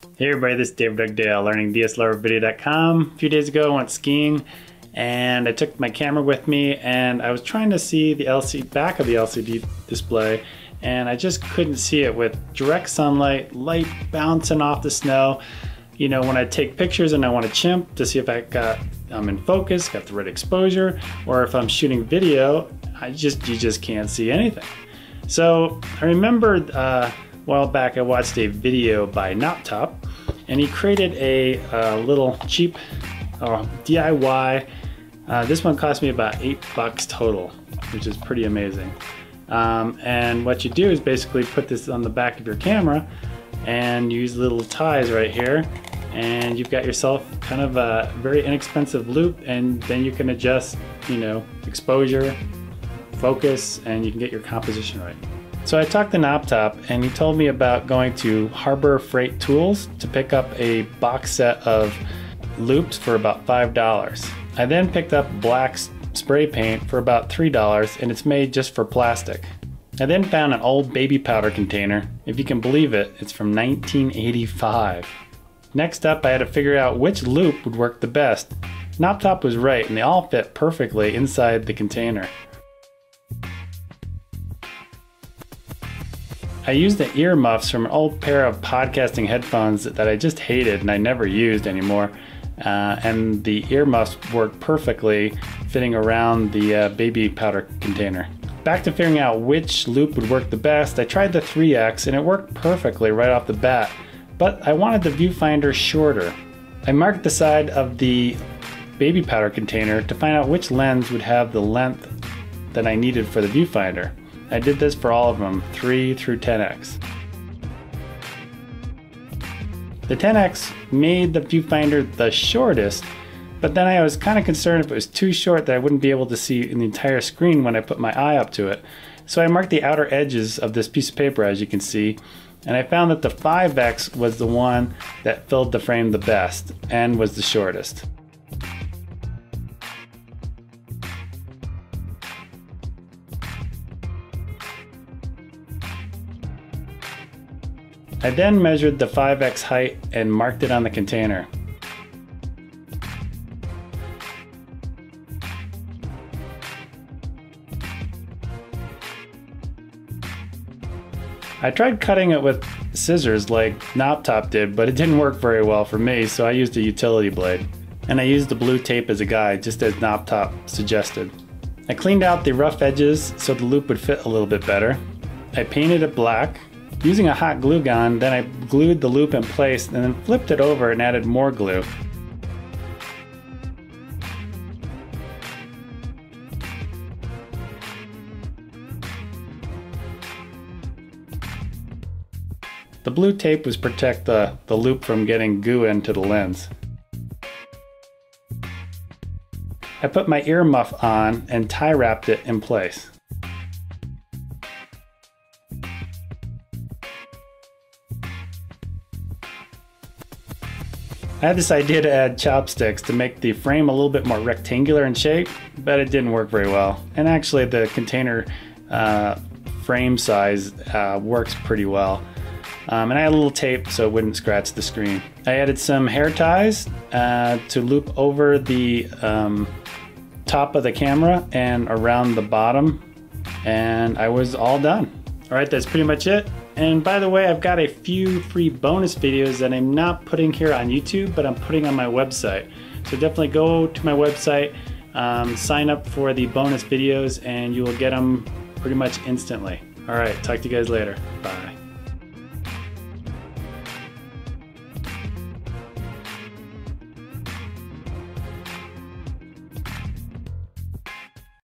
Hey everybody, this is David Dugdale, learningdslrvideo.com. A few days ago I went skiing and I took my camera with me and I was trying to see the back of the LCD display and I just couldn't see it with direct sunlight, light bouncing off the snow. You know, when I take pictures and I want to chimp to see if I'm in focus, got the right exposure, or if I'm shooting video, you just can't see anything. So I remembered a while back I watched a video by Top, and he created a little cheap DIY. This one cost me about $8 total, which is pretty amazing. And what you do is basically put this on the back of your camera and use little ties right here, and you've got yourself kind of a very inexpensive loop, and then you can adjust, you know, exposure, focus, and you can get your composition right. So I talked to Top and he told me about going to Harbor Freight Tools to pick up a box set of loops for about $5. I then picked up black spray paint for about $3, and it's made just for plastic. I then found an old baby powder container. If you can believe it, it's from 1985. Next up, I had to figure out which loop would work the best. Top was right, and they all fit perfectly inside the container. I used the earmuffs from an old pair of podcasting headphones that I just hated and I never used anymore. And the earmuffs worked perfectly fitting around the baby powder container. Back to figuring out which loop would work the best, I tried the 3X and it worked perfectly right off the bat, but I wanted the viewfinder shorter. I marked the side of the baby powder container to find out which lens would have the length that I needed for the viewfinder. I did this for all of them, 3 through 10X. The 10X made the viewfinder the shortest, but then I was kind of concerned if it was too short that I wouldn't be able to see in the entire screen when I put my eye up to it. So I marked the outer edges of this piece of paper, as you can see, and I found that the 5X was the one that filled the frame the best and was the shortest. I then measured the 5X height and marked it on the container. I tried cutting it with scissors like Top did, but it didn't work very well for me, so I used a utility blade. And I used the blue tape as a guide, just as Top suggested. I cleaned out the rough edges so the loop would fit a little bit better. I painted it black. Using a hot glue gun, then I glued the loop in place and then flipped it over and added more glue. The blue tape was protect the loop from getting goo into the lens. I put my earmuff on and tie wrapped it in place. I had this idea to add chopsticks to make the frame a little bit more rectangular in shape, but it didn't work very well. And actually the container frame size works pretty well. And I had a little tape so it wouldn't scratch the screen. I added some hair ties to loop over the top of the camera and around the bottom, and I was all done. All right, that's pretty much it. And by the way, I've got a few free bonus videos that I'm not putting here on YouTube, but I'm putting on my website. So definitely go to my website, sign up for the bonus videos, and you will get them pretty much instantly. All right, talk to you guys later. Bye.